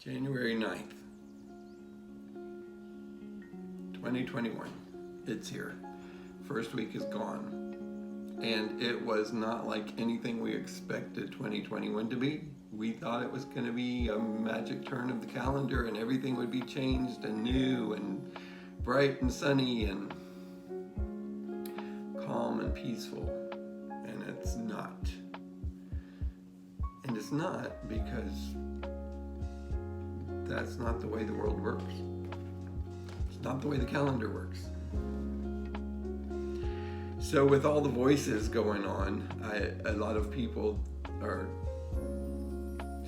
January 9th, 2021. It's here. First week is gone. And it was not like anything we expected 2021 to be. We thought it was going to be a magic turn of the calendar and everything would be changed and new and bright and sunny and calm and peaceful. And it's not. And it's not because that's not the way the world works. It's not the way the calendar works. So with all the voices going on, a lot of people are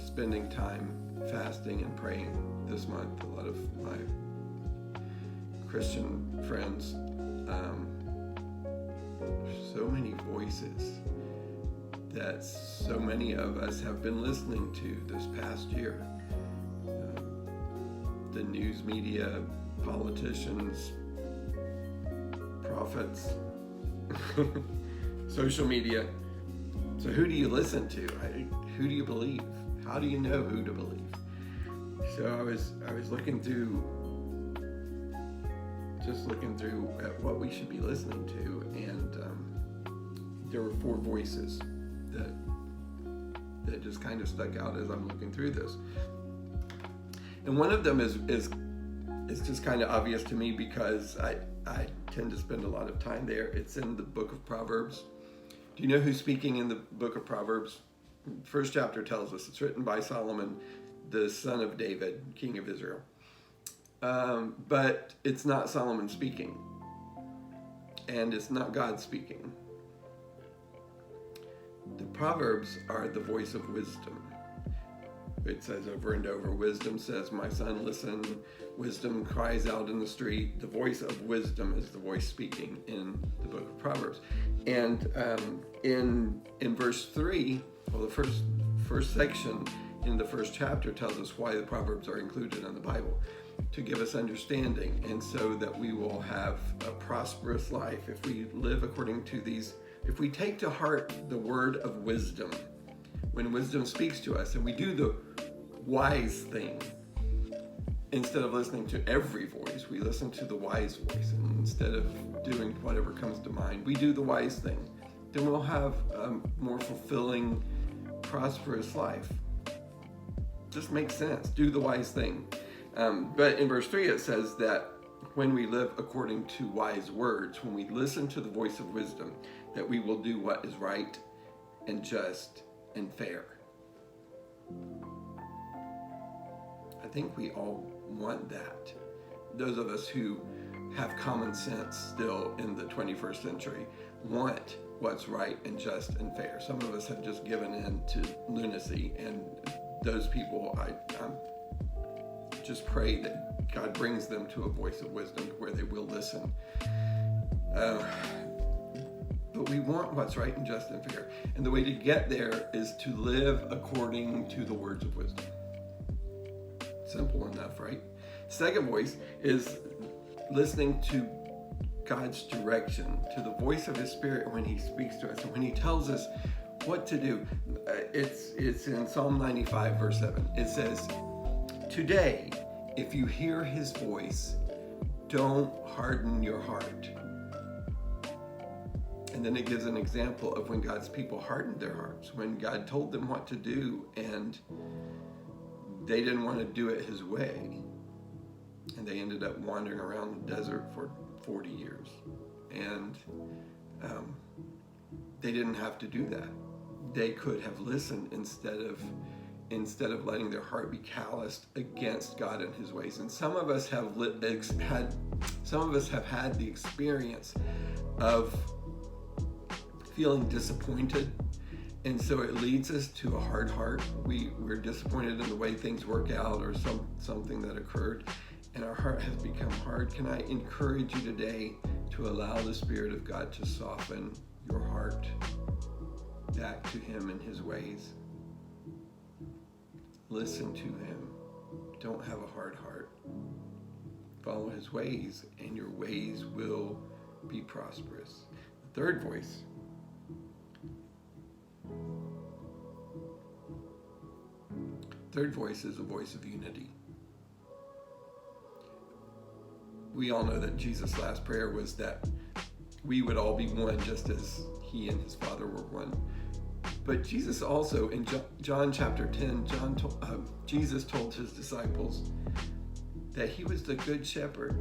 spending time fasting and praying this month. A lot of my Christian friends, so many voices that so many of us have been listening to this past year. The news media, politicians, prophets, social media. So who do you listen to? Who do you believe? How do you know who to believe? So I was looking through at what we should be listening to, and there were four voices that just kind of stuck out as I'm looking through this. And one of them is just kind of obvious to me because I tend to spend a lot of time there. It's in the book of Proverbs. Do you know who's speaking in the book of Proverbs? First chapter tells us it's written by Solomon, the son of David, king of Israel. But it's not Solomon speaking. And it's not God speaking. The Proverbs are the voice of wisdom. It says over and over, wisdom says, my son, listen. Wisdom cries out in the street. The voice of wisdom is the voice speaking in the book of Proverbs. And in verse 3, well, the first section in the first chapter tells us why the Proverbs are included in the Bible, to give us understanding, and so that we will have a prosperous life if we live according to these, if we take to heart the word of wisdom, when wisdom speaks to us, and we do the wise thing. Instead of listening to every voice, we listen to the wise voice. And instead of doing whatever comes to mind, we do the wise thing. Then we'll have a more fulfilling, prosperous life. Just makes sense. Do the wise thing. But in verse 3 it says that when we live according to wise words, when we listen to the voice of wisdom, that we will do what is right and just and fair. I think we all want that. Those of us who have common sense still in the 21st century want what's right and just and fair. Some of us have just given in to lunacy, and those people, I just pray that God brings them to a voice of wisdom where they will listen. But we want what's right and just and fair. And the way to get there is to live according to the words of wisdom. Simple enough, right? Second voice is listening to God's direction, to the voice of His Spirit when He speaks to us and when He tells us what to do. It's in Psalm 95, verse 7. It says, today, if you hear His voice, don't harden your heart. And then it gives an example of when God's people hardened their hearts, when God told them what to do and they didn't want to do it His way. And they ended up wandering around the desert for 40 years. And they didn't have to do that. They could have listened instead of letting their heart be calloused against God and His ways. And some of us have had the experience of feeling disappointed, and so it leads us to a hard heart. We're disappointed in the way things work out or something that occurred, and our heart has become hard. Can I encourage you today to allow the Spirit of God to soften your heart back to Him and His ways? Listen to Him. Don't have a hard heart. Follow His ways, and your ways will be prosperous. The third voice Third voice is a voice of unity. We all know that Jesus' last prayer was that we would all be one just as he and his Father were one. But Jesus also, in John chapter 10, Jesus told his disciples that he was the good shepherd.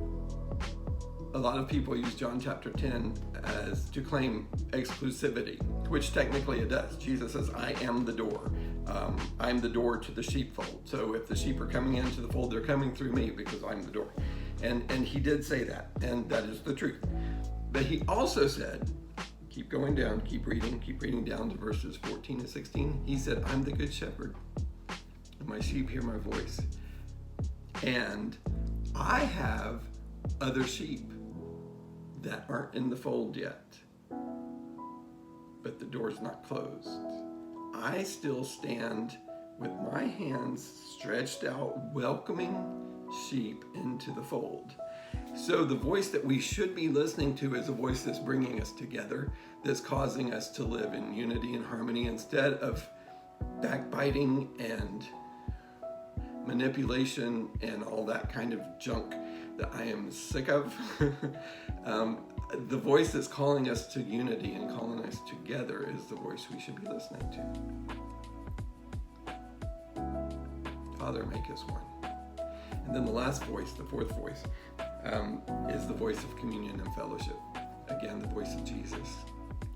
A lot of people use John chapter 10 as to claim exclusivity, which technically it does. Jesus says, I am the door. I'm the door to the sheepfold. So if the sheep are coming into the fold, they're coming through me because I'm the door. And he did say that, and that is the truth. But he also said, keep going down, keep reading down to verses 14 and 16. He said, I'm the good shepherd, and my sheep hear my voice. And I have other sheep that aren't in the fold yet, but the door's not closed. I still stand with my hands stretched out, welcoming sheep into the fold. So the voice that we should be listening to is a voice that's bringing us together, that's causing us to live in unity and harmony instead of backbiting and manipulation and all that kind of junk that I am sick of. The voice that's calling us to unity and calling us together is the voice we should be listening to. Father, make us one. And then the last voice, the fourth voice, is the voice of communion and fellowship. Again, the voice of Jesus.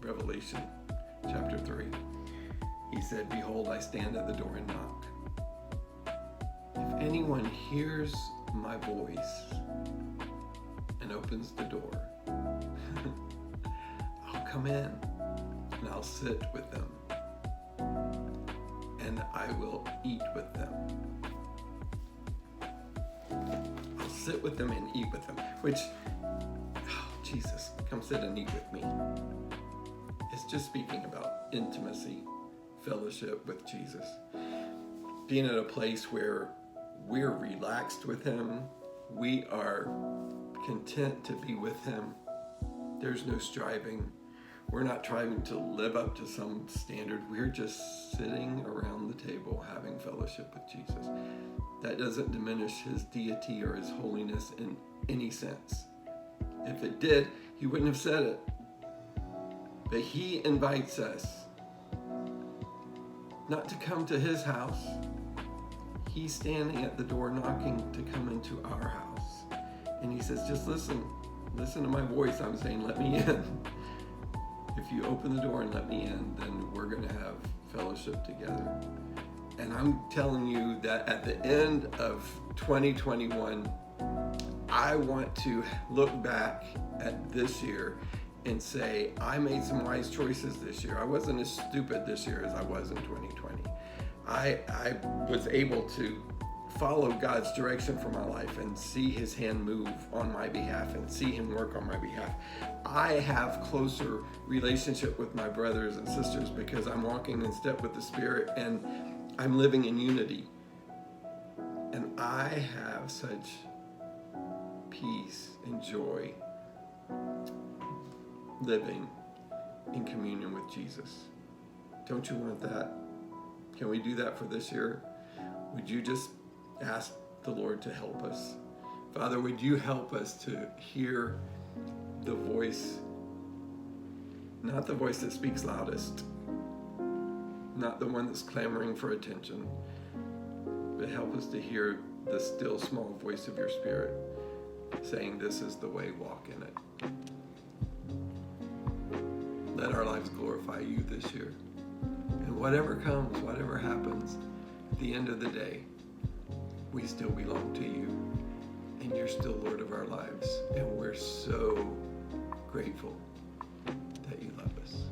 Revelation chapter 3. He said, behold, I stand at the door and knock. If anyone hears my voice and opens the door, I'll come in and I'll sit with them and I will eat with them. I'll sit with them and eat with them, which, Jesus, come sit and eat with me. It's just speaking about intimacy, fellowship with Jesus. Being at a place where we're relaxed with him, we are content to be with him. There's no striving. We're not trying to live up to some standard. We're just sitting around the table having fellowship with Jesus. That doesn't diminish his deity or his holiness in any sense. If it did, he wouldn't have said it. But he invites us not to come to his house. He's standing at the door knocking to come into our house. And he says, just listen to my voice. I'm saying, let me in. If you open the door and let me in, then we're going to have fellowship together. And I'm telling you that at the end of 2021, I want to look back at this year and say, I made some wise choices this year. I wasn't as stupid this year as I was in 2020. I was able to follow God's direction for my life and see his hand move on my behalf and see him work on my behalf. I have closer relationship with my brothers and sisters because I'm walking in step with the Spirit and I'm living in unity. And I have such peace and joy living in communion with Jesus. Don't you want that? Can we do that for this year? Would you just ask the Lord to help us? Father, would you help us to hear the voice, not the voice that speaks loudest, not the one that's clamoring for attention, but help us to hear the still small voice of your Spirit saying, this is the way, walk in it. Let our lives glorify you this year. And whatever comes, whatever happens, at the end of the day, we still belong to you. And you're still Lord of our lives. And we're so grateful that you love us.